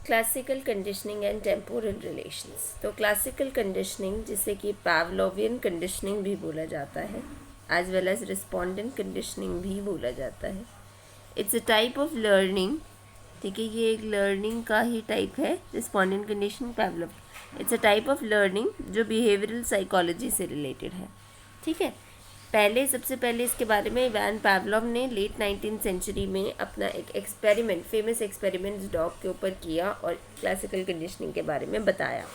Classical conditioning and temporal relations. तो classical conditioning, जिसे कि पावलोवियन कंडीशनिंग भी बोला जाता है, as well as respondent conditioning भी बोला जाता है। It's a type of learning, ठीक है, ये एक लर्निंग का ही टाइप है। Respondent conditioning, Pavlov, it's a type of learning जो बिहेवियरल साइकोलॉजी से रिलेटेड है। ठीक है, सबसे पहले इसके बारे में इवान पावलोव ने लेट 19th सेंचुरी में अपना एक एक्सपेरिमेंट, फेमस एक्सपेरिमेंट डॉग के ऊपर किया और क्लासिकल कंडीशनिंग के बारे में बताया।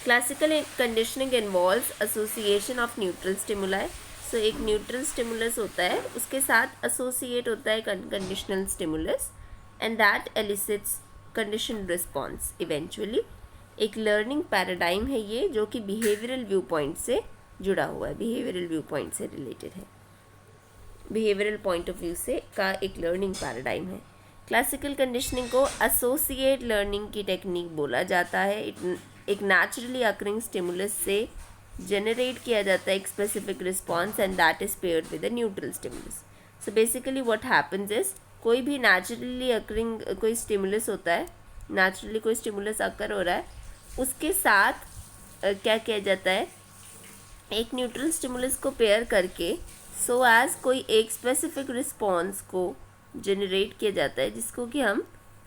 Classical conditioning involves association of neutral stimuli. So एक न्यूट्रल स्टिमुलस होता है, उसके साथ एसोसिएट होता है conditional stimulus, and that एलिसिट्स condition response eventually. एक लर्निंग पैराडाइम है ये, जो कि बिहेवियरल व्यू पॉइंट से जुड़ा हुआ है, बिहेवियरल व्यू पॉइंट से रिलेटेड है, बिहेवियरल पॉइंट ऑफ व्यू से का एक लर्निंग पैराडाइम है। क्लासिकल कंडीशनिंग को एसोसिएट लर्निंग की टेक्निक बोला जाता है। एक नेचुरली अकरिंग स्टिमुलस से जनरेट किया जाता है एक specific response, and that is paired with a neutral stimulus. So basically what happens is, कोई भी नेचुरली अकरिंग कोई स्टिमुलस होता है, नेचुरली कोई स्टिमुलस अकर हो रहा है, उसके साथ क्या किया जाता है, एक न्यूट्रल स्टिमुलस को पेयर करके सो एज कोई एक स्पेसिफिक रिस्पॉन्स को जनरेट किया जाता है, जिसको कि हम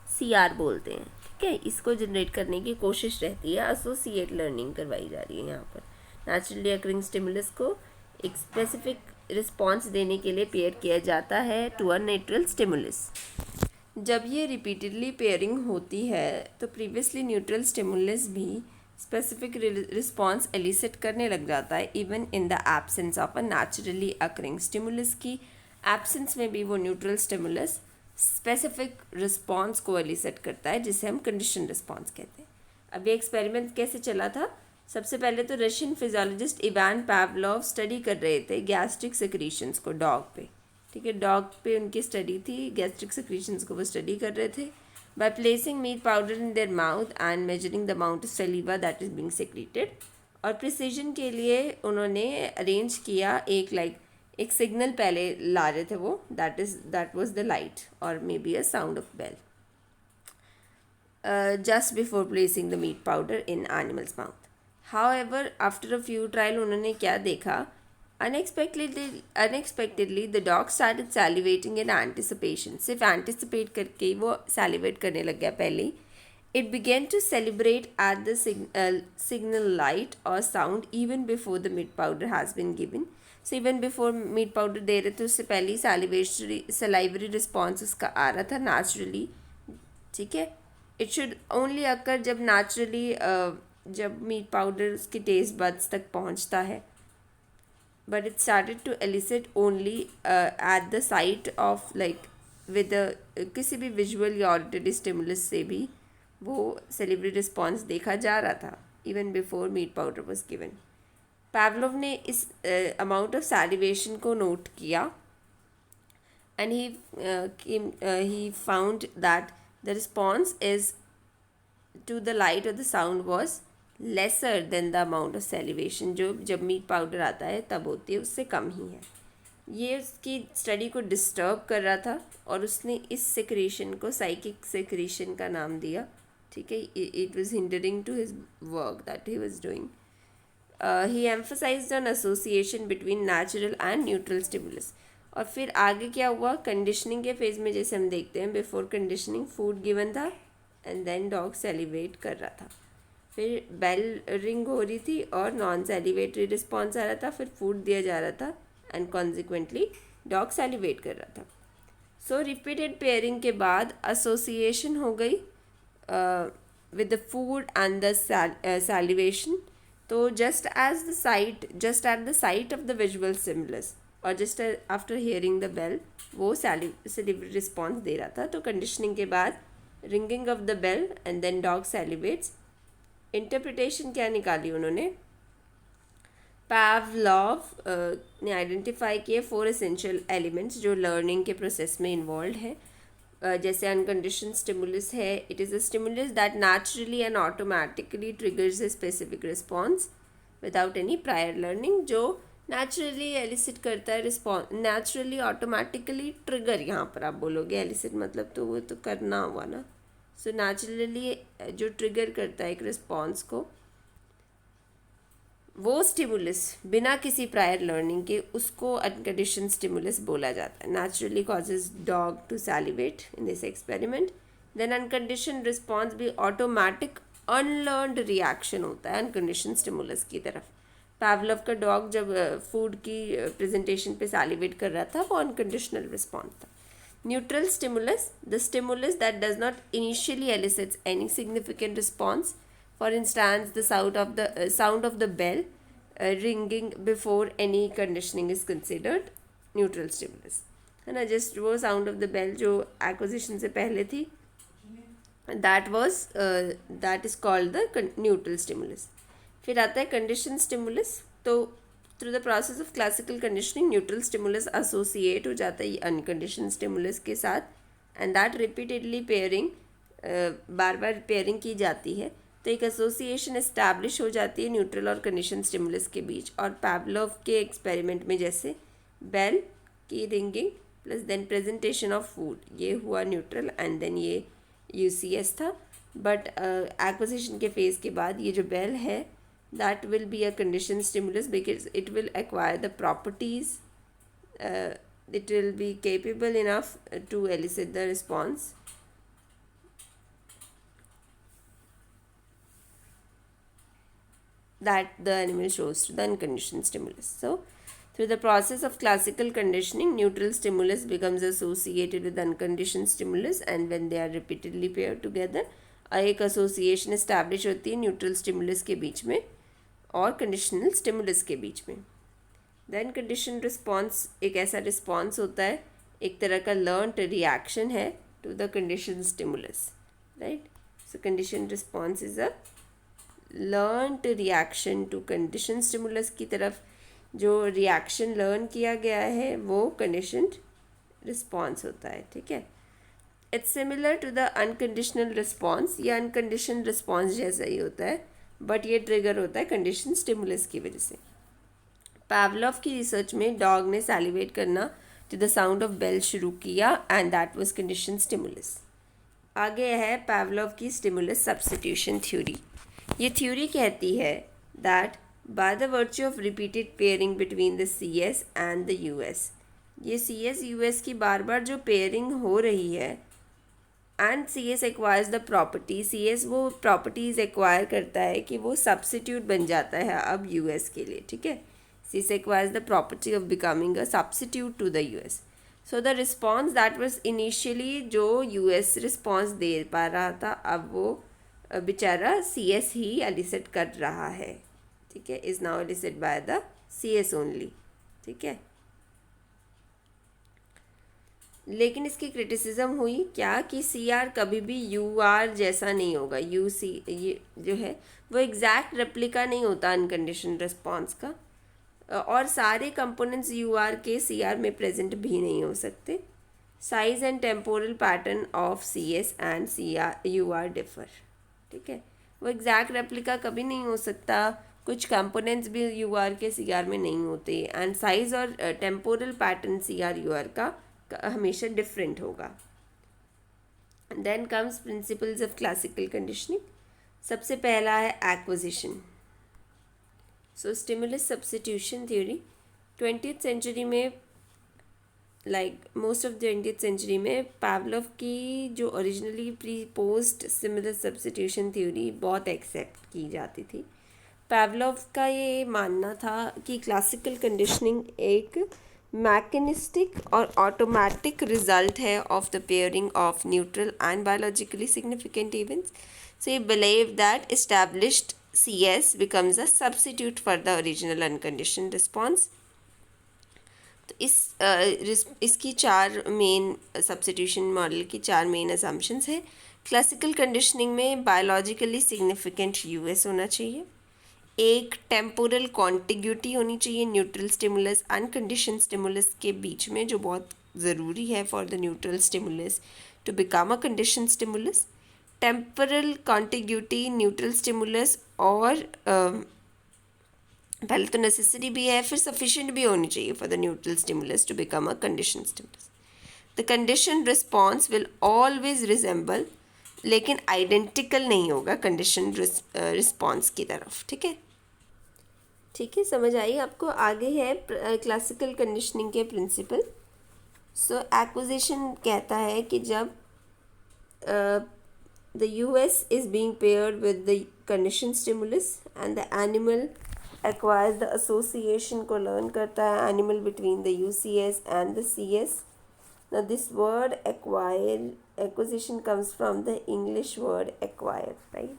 CR बोलते हैं। ठीक है, इसको जनरेट करने की कोशिश रहती है, एसोसिएट लर्निंग करवाई जा रही है यहाँ पर। नेचुरली अकरिंग स्टिमुलस को एक स्पेसिफिक रिस्पॉन्स देने के लिए पेयर किया जाता है टू अ न्यूट्रल स्टिमुलस। जब ये रिपीटेडली पेयरिंग होती है तो प्रीवियसली न्यूट्रल स्टिमुलस भी स्पेसिफिक रिस्पॉन्स एलिसिट करने लग जाता है, even in the absence of a naturally occurring stimulus की एब्सेंस में भी वो न्यूट्रल स्टिमुलस स्पेसिफिक रिस्पॉन्स को एलिसिट करता है, जिसे हम कंडीशन रिस्पॉन्स कहते हैं। अब ये एक्सपेरिमेंट कैसे चला था? सबसे पहले तो Russian physiologist Ivan Pavlov study कर रहे थे गैस्ट्रिक सेक्रीशंस को डॉग पे। ठीक है, डॉग पे उनकी स्टडी थी, गैस्ट्रिक सेक्रीशंस को वो स्टडी कर रहे थे by placing meat powder in their mouth and measuring the amount of saliva that is being secreted। और प्रिसीजन के लिए उन्होंने अरेंज किया एक सिग्नल पहले ला रहे थे वो, दैट वाज द लाइट और may be a sound of bell just before placing the meat powder in animal's mouth। However, after a few trial उन्होंने क्या देखा, unexpectedly the dog started salivating in anticipation। सिर्फ anticipate करके वो salivate करने लग गया पहले। It began to celebrate at the signal light or sound even before the meat powder has been given। So even before meat powder दे रहे थे, उससे पहले salivary response उसका आ रहा था naturally। ठीक है, इट शुड ओनली अकर जब नेचुरली जब मीट पाउडर उसके टेस्ट बड्स तक पहुंचता है, but it started to elicit only at the sight of with किसी भी विजुअल या ऑडिटरी स्टिमुलस से भी वो सेलिब्री रिस्पॉन्स देखा जा रहा था, even before meat powder was given. Pavlov ने इस अमाउंट ऑफ सैलिवेशन को नोट किया, and he found that the response is to the light or the sound was lesser than the amount of salivation जो जब meat powder आता है तब होती है, उससे कम ही है। ये उसकी स्टडी को डिस्टर्ब कर रहा था और उसने इस सेक्रेशन को साइकिक सेक्रेशन का नाम दिया। ठीक है, it was hindering to his work that he was doing. He emphasized on association between natural and neutral stimulus. और फिर आगे क्या हुआ, कंडीशनिंग के फेज में जैसे हम देखते हैं, बिफोर कंडीशनिंग फूड गिवन था एंड देन डॉग सेलिवेट कर रहा था, फिर बेल रिंग हो रही थी और नॉन सेलिवेटरी रिस्पॉन्स आ रहा था, फिर फूड दिया जा रहा था एंड कॉन्सिक्वेंटली डॉग सेलिवेट कर रहा था। सो रिपीटेड पेयरिंग के बाद एसोसिएशन हो गई with the food and the salivation. तो just at the sight of the visual stimulus और just after hearing the bell वो सेलिब्री रिस्पॉन्स दे रहा था। तो कंडीशनिंग के बाद ringing of the bell and then dog salivates. Interpretation क्या निकाली उन्होंने, पावलोव ने आइडेंटिफाई किए 4 एसेंशियल एलिमेंट्स जो लर्निंग के प्रोसेस में इन्वॉल्व है। जैसे अनकंडीशन स्टिमुलस है, it is a stimulus that naturally and automatically triggers a specific response without any prior learning, जो नेचुरली एलिसिट करता है रिस्पॉन्स, नेचुरली ऑटोमेटिकली ट्रिगर। यहाँ पर आप बोलोगे एलिसिट मतलब तो वो तो करना हुआ ना, सो नेचुरली जो ट्रिगर करता है एक रिस्पॉन्स को, वो स्टिमुलस बिना किसी प्रायर लर्निंग के, उसको अनकंडीशन स्टिमुलस बोला जाता है. Naturally causes dog to salivate in this experiment. Then uncondition response भी ऑटोमेटिक अनलर्नड रिएक्शन होता है अनकंडीशन स्टिमुलस की तरफ. पावलोव का डॉग जब फूड की प्रेजेंटेशन पे सैलिवेट कर रहा था, वो अनकंडीशनल रिस्पॉन्स था. Neutral stimulus, the stimulus that does not initially एलिसिट्स any significant response. For instance, the sound of the bell ringing before any conditioning is considered neutral stimulus. है ना, just वो sound of the bell जो acquisition से पहले थी, that is called the neutral stimulus. फिर आता है conditioned stimulus. तो through the process of classical conditioning, neutral stimulus associate हो जाता है unconditioned stimulus के साथ, and that repeatedly pairing bar bar pairing की जाती है. तो एक एसोसिएशन इस्टेब्लिश हो जाती है न्यूट्रल और कंडीशन स्टिमुलस के बीच. और पावलोव के एक्सपेरिमेंट में जैसे बेल की ringing plus then presentation of food, ये हुआ न्यूट्रल एंड देन ये यूसीएस था. बट एक्विजिशन के फेज़ के बाद ये जो बेल है, that will be a condition stimulus because it will acquire the properties, it will be capable enough to elicit the response that the animal shows to the unconditioned stimulus. So, through the process of classical conditioning, neutral stimulus becomes associated with unconditioned stimulus, and when they are repeatedly paired together, एक association establish होती है neutral stimulus के बीच में और conditional stimulus के बीच में. Then conditioned response एक ऐसा response होता है, एक तरह का learned reaction है to the conditioned stimulus, right? So, conditioned response is a learned reaction to conditioned stimulus की तरफ. जो रिएक्शन लर्न किया गया है वो कंडीशनड रिस्पॉन्स होता है. ठीक है, it's similar to the unconditional response. ये अनकंडीशन रिस्पॉन्स जैसा ही होता है, बट ये ट्रिगर होता है कंडीशन स्टिमुलस की वजह से. पावलोव की रिसर्च में डॉग ने सैलिवेट करना to the sound of bell शुरू किया and that was conditioned stimulus. आगे है पावलोव की स्टिमुलस सब्स्टिट्यूशन थ्योरी. ये थ्योरी कहती है that by the virtue of repeated pairing between the C S and the U S, ये सी एस यू एस की बार बार जो पेयरिंग हो रही है and C S acquires the property, C S वो प्रॉपर्टीज़ एक्वायर करता है कि वो सब्सिट्यूट बन जाता है अब यू एस के लिए. ठीक है, C S acquires the property of becoming a substitute to the U S. So the response that was initially जो यू एस रिस्पॉन्स दे पा रहा था, अब वो बेचारा सी एस ही एलिसिट कर रहा है. ठीक है, is now elicit by the C S only. ठीक है, लेकिन इसकी क्रिटिसिज्म हुई क्या कि सी आर कभी भी यू आर जैसा नहीं होगा. यू सी ये जो है वो एग्जैक्ट रेप्लिका नहीं होता अनकंडीशन रिस्पॉन्स का, और सारे कंपोनेंट्स यू आर के सी आर में प्रेजेंट भी नहीं हो सकते. Size and temporal pattern of C S and C R U R differ. ठीक है, वो एग्जैक्ट रेप्लिका कभी नहीं हो सकता. कुछ कंपोनेंट्स भी यू आर के सी आर में नहीं होते एंड साइज और temporal pattern C R U R का हमेशा डिफरेंट होगा. Then comes principles of classical conditioning. सबसे पहला है acquisition. So stimulus substitution theory 20th century में, like most of 20th century में, पावलोव की जो originally pre post stimulus substitution theory बहुत एक्सेप्ट की जाती थी. पावलोव का ये मानना था कि क्लासिकल कंडीशनिंग एक मैकेनिस्टिक और ऑटोमेटिक रिजल्ट है of the pairing of neutral and biologically significant events. So ये believe that established C S becomes a substitute for the original unconditioned response. तो इसकी चार मेन सब्स्टिट्यूशन मॉडल की चार main assumptions है. Classical conditioning में biologically significant US होना चाहिए, एक टेम्पोरल कॉन्टिग्यूटी होनी चाहिए न्यूट्रल स्टिमुलस अनकंडीशन स्टिमुलस के बीच में, जो बहुत ज़रूरी है for the neutral stimulus to become a condition stimulus. Temporal contiguity neutral stimulus और पहले तो नेसेसरी भी है, फिर सफिशिएंट भी होनी चाहिए for the neutral stimulus to become a condition stimulus. The condition response will always resemble लेकिन आइडेंटिकल नहीं होगा कंडीशन रिस्पॉन्स की तरफ। ठीक है, ठीक है, समझ आई आपको। आगे है क्लासिकल कंडीशनिंग के प्रिंसिपल। सो एक्विजिशन कहता है कि जब the US is being paired with the condition stimulus and the animal acquires the association को learn करता है animal between the UCS and the CS. Now this word acquisition comes from the English word acquire, right?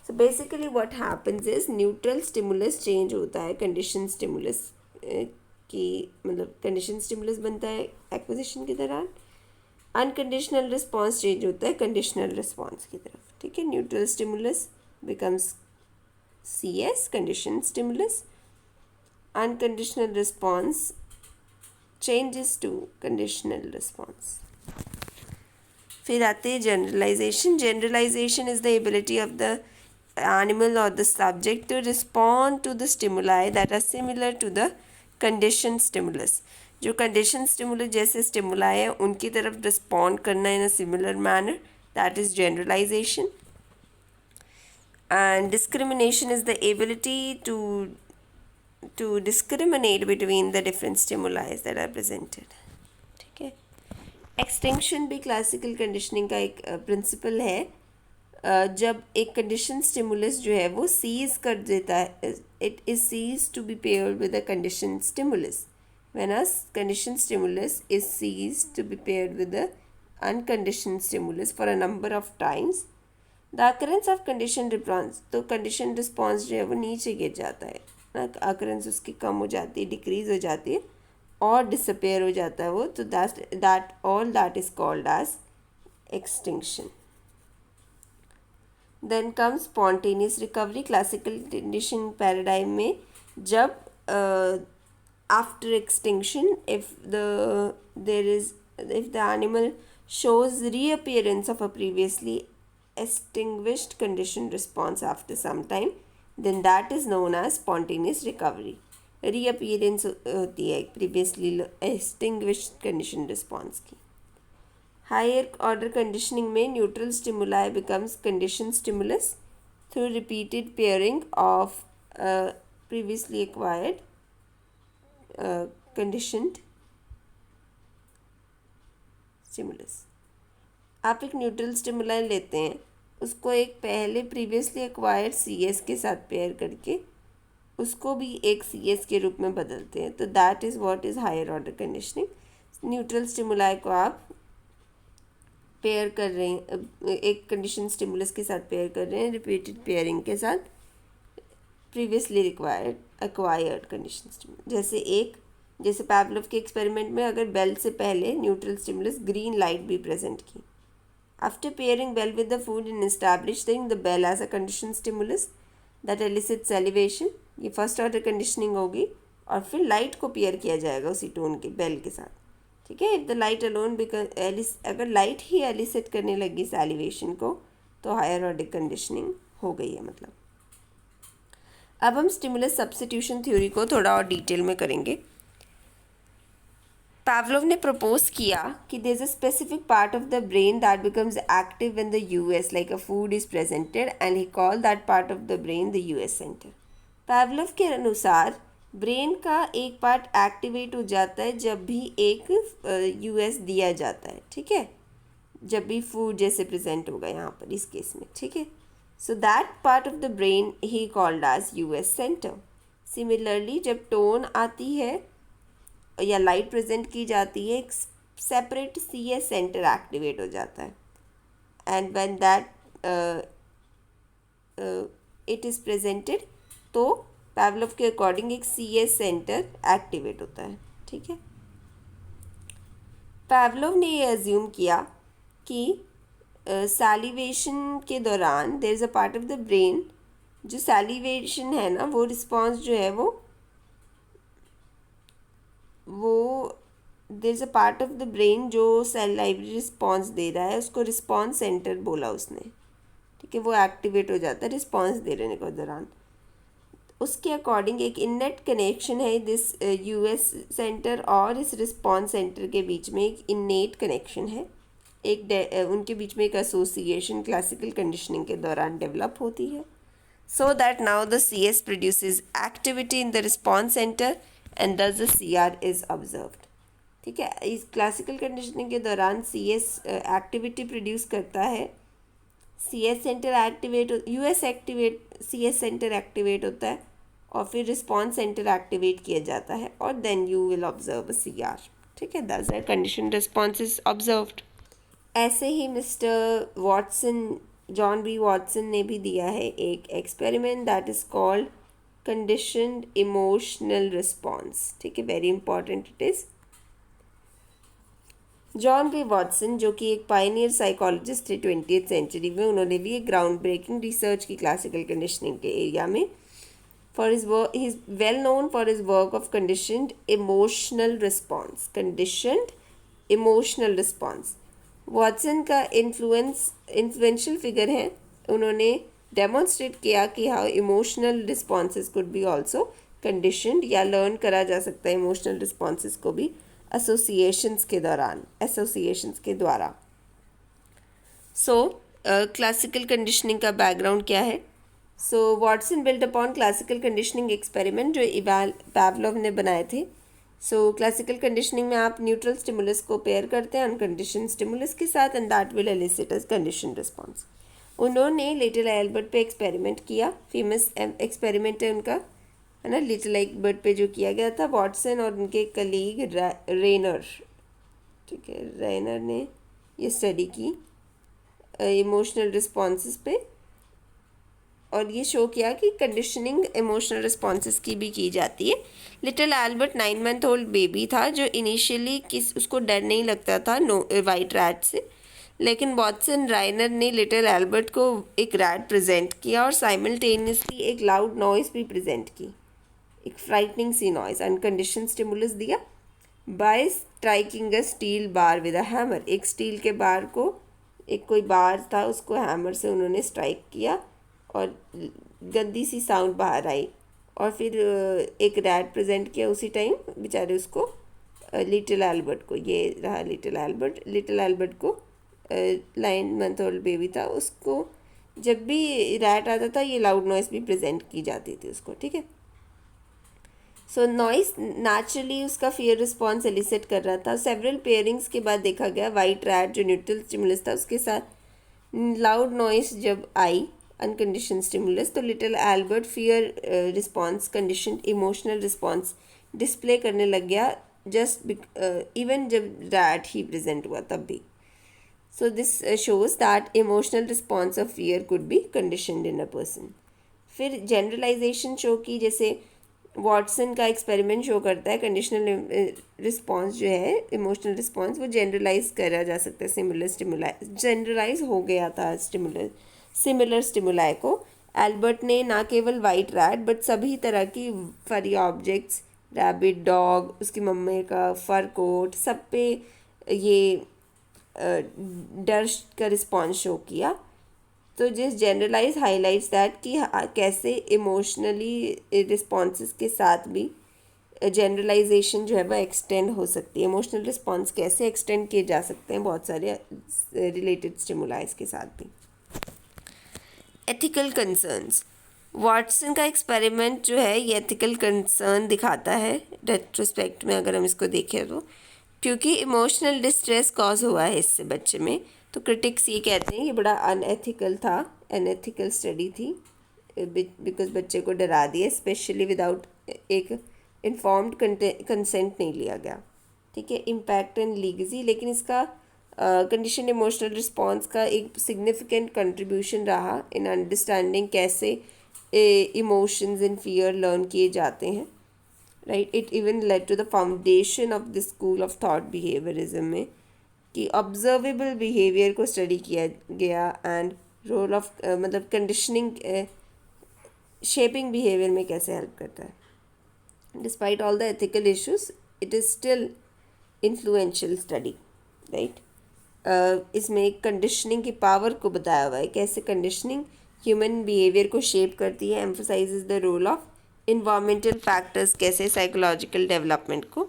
So basically what happens is neutral stimulus change होता है condition stimulus की, मतलब condition stimulus बनता है acquisition के दौरान, unconditional response change होता है कंडीशनल रिस्पॉन्स की तरफ। ठीक है, neutral stimulus becomes CS condition stimulus, unconditional response changes to conditional response. फिर आते हैं generalization. Generalization is the ability of the animal और the subject to respond to the stimuli that are similar to the condition stimulus. जो condition stimulus जैसे stimuli है उनकी तरफ respond करना in a similar manner, that is generalization. And discrimination is the ability to discriminate between the different stimulise that are presented. ठीक है, extension भी classical conditioning का एक प्रिंसिपल है। जब एक कंडीशन स्टिमुलस जो है वो सीज कर देता है, it is cease to be paired with a condition stimulus. When a conditioned stimulus is ceased to be paired with the unconditioned stimulus for a number of times, the occurrence of conditioned response, तो conditioned response जो है वो नीचे गिर जाता है ना, occurrence उसकी कम हो जाती है, डिक्रीज हो जाती है और डिसअपेयर हो जाता है वो, तो that is called as extinction. Then comes spontaneous recovery. Classical conditioning paradigm में जब after extinction, if the animal shows reappearance of a previously extinguished conditioned response after some time, then that is known as spontaneous recovery. Reappearance होती है previously extinguished conditioned response की। Higher order conditioning में neutral stimuli becomes conditioned stimulus through repeated pairing of previously acquired conditioned stimulus। आप एक neutral stimuli लेते हैं, उसको एक पहले प्रीवियसली एक्वायर्ड CS के साथ पेयर करके उसको भी एक CS के रूप में बदलते हैं, तो that is what is higher order conditioning. Neutral stimuli को आप पेयर कर रहे हैं, एक कंडीशन स्टिमुलस के साथ पेयर कर रहे हैं रिपीटेड पेयरिंग के साथ प्रीवियसली एक्वायर्ड कंडीशन स्टिमुलस। जैसे पैवलोव के एक्सपेरिमेंट में अगर बेल से पहले न्यूट्रल स्टिमुलस ग्रीन लाइट भी प्रेजेंट की, after pairing bell with the food in establishing the bell as a condition stimulus that elicit salivation, ये फर्स्ट ऑर्डर कंडीशनिंग होगी। और फिर लाइट को पेयर किया जाएगा उसी टोन के बेल के साथ। ठीक है, इफ़ द लाइट अलोन अगर लाइट ही एलिसिट करने लगी सैलिवेशन को, तो हायर ऑर्डर कंडीशनिंग हो गई है मतलब। अब हम स्टिमुलस सब्स्टिट्यूशन थ्योरी को थोड़ा और डिटेल में करेंगे। Pavlov ने प्रपोज किया कि there is a specific part of the brain that becomes active when the US like a food is presented and he called that part of the brain the US center. Pavlov के अनुसार brain का एक part activate हो जाता है जब भी एक US दिया जाता है। ठीक है, जब भी फूड जैसे प्रेजेंट होगा यहाँ पर इस केस में। ठीक है, so that part of the brain he called as US centre. Similarly जब टोन आती है या लाइट प्रेजेंट की जाती है, एक सेपरेट CS सेंटर एक्टिवेट हो जाता है, and when that it is presented, तो पैवलोव के अकॉर्डिंग एक CS सेंटर एक्टिवेट होता है। ठीक है, पैवलोव ने ये अज्यूम किया कि सैलिवेशन के दौरान there is a part of the brain, जो सैलिवेशन है ना, वो रिस्पॉन्स जो है वो there is a part of the brain जो सैलाइवरी रिस्पॉन्स दे रहा है, उसको रिस्पॉन्स सेंटर बोला उसने। ठीक है, वो एक्टिवेट हो जाता है रिस्पॉन्स देने के दौरान। उसके अकॉर्डिंग एक इननेट कनेक्शन है दिस US सेंटर और इस रिस्पॉन्स सेंटर के बीच में, एक इननेट कनेक्शन है। उनके बीच में एक एसोसिएशन क्लासिकल कंडीशनिंग के दौरान डेवलप होती है. So that now the CS produces activity in the response centre and दस द CR इज ऑब्जर्व्ड. ठीक है, इस क्लासिकल कंडीशनिंग के दौरान CS एक्टिविटी प्रोड्यूस करता है, CS centre activate, CS centre activate होता है और फिर रिस्पॉन्स सेंटर एक्टिवेट किया जाता है और then you will observe a CR. ठीक है, that's the condition response is observed. ऐसे ही mister Watson, John B Watson ने भी दिया है एक experiment that is called conditioned emotional response. ठीक है, very important it is. John B Watson जो कि एक पायनियर साइकोलॉजिस्ट थे 20th सेंचुरी में, उन्होंने भी एक ग्राउंड ब्रेकिंग रिसर्च की क्लासिकल कंडीशनिंग के एरिया में. For his work, he is well known for his work of conditioned emotional response. Conditioned emotional response Watson का इन्फ्लुएंशियल फिगर है. उन्होंने डेमोन्स्ट्रेट किया कि how emotional responses could be also conditioned, या learn करा जा सकता है इमोशनल रिस्पॉन्सेस को भी एसोसिएशंस के द्वारा. सो क्लासिकल कंडीशनिंग का बैकग्राउंड क्या है? So Watson build upon classical conditioning experiment जो पावलोव ने बनाए थे. सो क्लासिकल कंडीशनिंग में आप न्यूट्रल स्टिमुलस को पेयर करते हैं अनकंडीशन स्टिमुलस के साथ and that will elicit as conditioned response. उन्होंने लिटिल एल्बर्ट पे एक्सपेरिमेंट किया. फेमस एक्सपेरिमेंट है उनका, है ना, लिटिल एल्बर्ट पे जो किया गया था. वॉटसन और उनके कलीग रेनर, ठीक है, रेनर ने ये स्टडी की इमोशनल रिस्पॉन्सेस पे और ये शो किया कि कंडीशनिंग इमोशनल रिस्पॉन्सेस की भी की जाती है. Little Albert 9 month old baby था जो इनिशियली उसको डर नहीं लगता था वाइट रैट से, लेकिन वॉटसन राइनर ने लिटिल एल्बर्ट को एक रैट प्रेजेंट किया और साइमल्टेनियसली एक लाउड नॉइस भी प्रेजेंट की, एक फ्राइटनिंग सी नॉइस. अनकंडीशन स्टिमुलस दिया bye striking a steel bar with a hammer. एक स्टील के बार को, एक कोई बार था उसको हैमर से उन्होंने स्ट्राइक किया और गंदी सी साउंड बाहर आई और फिर एक रैट प्रेजेंट किया उसी टाइम बेचारे उसको, लिटिल एल्बर्ट को. ये रहा लिटिल एल्बर्ट को 9 month ओल्ड बेबी था, उसको जब भी रैट आता था ये लाउड नॉइस भी प्रेजेंट की जाती थी उसको. ठीक है, सो नॉइस नेचुरली उसका फियर रिस्पॉन्स एलिसिट कर रहा था. सेवरल पेयरिंग्स के बाद देखा गया वाइट रैट जो न्यूट्रल स्टिमुलस था उसके साथ लाउड नॉइस जब आई अनकंडीशन स्टिमुलस तो little Albert fear response, condition emotional response display करने लग गया जस्ट इवन जब रैट ही प्रेजेंट हुआ तब भी. So this shows that emotional response of fear could be conditioned in a person. फिर जनरलाइजेशन शो की, जैसे वॉटसन का एक्सपेरिमेंट शो करता है कंडीशनल रिस्पॉन्स जो है इमोशनल रिस्पॉन्स वो जनरलाइज करा जा सकता है. जनरलाइज हो गया था सिमिलर स्टिमुलाई को. एल्बर्ट ने ना केवल वाइट रैट बट सभी तरह की फरी ऑब्जेक्ट्स, रैबिट, डॉग, उसकी मम्मी का फर कोट, सब पे ये डर का रिस्पॉन्स शो किया. तो जिस जनरलाइज हाईलाइट्स दैट कि कैसे इमोशनली रिस्पॉन्सेस के साथ भी जनरलाइजेशन जो है वह एक्सटेंड हो सकती है. इमोशनल रिस्पॉन्स कैसे एक्सटेंड किए जा सकते हैं बहुत सारे रिलेटेड स्टिमुलाइज के साथ भी. एथिकल कंसर्न्स, वॉटसन का एक्सपेरिमेंट जो है ये एथिकल कंसर्न दिखाता है रेट्रोस्पेक्ट में अगर हम इसको देखें तो, क्योंकि इमोशनल डिस्ट्रेस कॉज हुआ है इससे बच्चे में. तो क्रिटिक्स ये कहते हैं ये बड़ा अनएथिकल था, अनएथिकल स्टडी थी बिकॉज बच्चे को डरा दिया, स्पेशली विदाउट एक इन्फॉर्म्ड कंसेंट नहीं लिया गया. ठीक है, इम्पैक्ट एंड लीगेसी, लेकिन इसका कंडीशन इमोशनल रिस्पॉन्स का एक सिग्निफिकेंट कंट्रीब्यूशन रहा इन अंडरस्टैंडिंग कैसे इमोशंस एंड फियर लर्न किए जाते हैं. Right, it even led to the foundation of the school of thought behaviourism में कि ऑब्जर्वेबल बिहेवियर को स्टडी किया गया एंड रोल ऑफ मतलब कंडीशनिंग शेपिंग बिहेवियर में कैसे हेल्प करता है. Despite all the ethical issues it is still influential study. Right, इसमें एक कंडीशनिंग की पावर को बताया हुआ है, कैसे कंडीशनिंग ह्यूमन बिहेवियर को शेप करती है. Emphasises the role of environmental factors कैसे साइकोलॉजिकल डेवलपमेंट को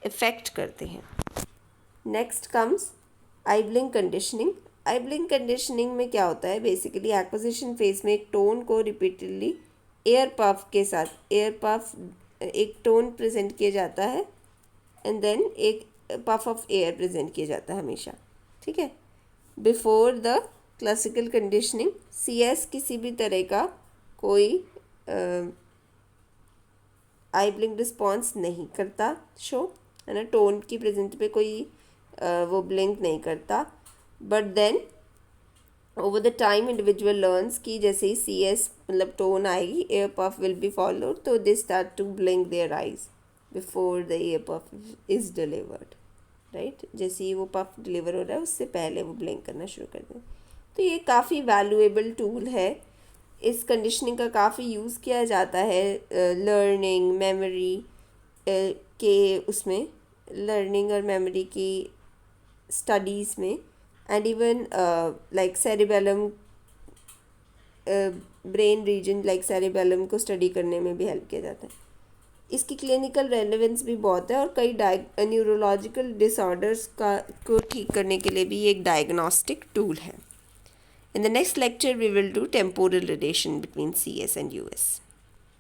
इफ़ेक्ट करते हैं. Next comes eye blink conditioning, eye blink conditioning में क्या होता है, बेसिकली एक्विजिशन फेज में एक टोन को रिपीटेडली एयर पफ के साथ, एयर पफ एक टोन प्रेजेंट किया जाता है एंड देन एक पफ ऑफ एयर प्रेजेंट किया जाता है हमेशा, ठीक है। Before the classical conditioning C S किसी भी तरह का कोई आई ब्लिंक रिस्पॉन्स नहीं करता शो, है ना, टोन की प्रेजेंट पे कोई वो ब्लिंक नहीं करता। But then over the time individual learns की जैसे ही सी एस मतलब टोन आएगी, air puff will be followed, तो they start to blink their eyes before the air puff is delivered, right. जैसे ही वो पफ डिलीवर हो रहा है उससे पहले वो ब्लिंक करना शुरू कर दें। तो ये काफ़ी वैल्यूएबल टूल है, इस कंडीशनिंग का काफ़ी यूज़ किया जाता है लर्निंग मेमोरी के उसमें, लर्निंग और मेमोरी की स्टडीज़ में, and even like cerebellum brain region like cerebellum को स्टडी करने में भी हेल्प किया जाता है। इसकी क्लिनिकल रेलेवेंस भी बहुत है और कई न्यूरोलॉजिकल डिसऑर्डर्स को ठीक करने के लिए भी ये एक डायग्नोस्टिक टूल है। In the next lecture, we will do temporal relation between CS and US.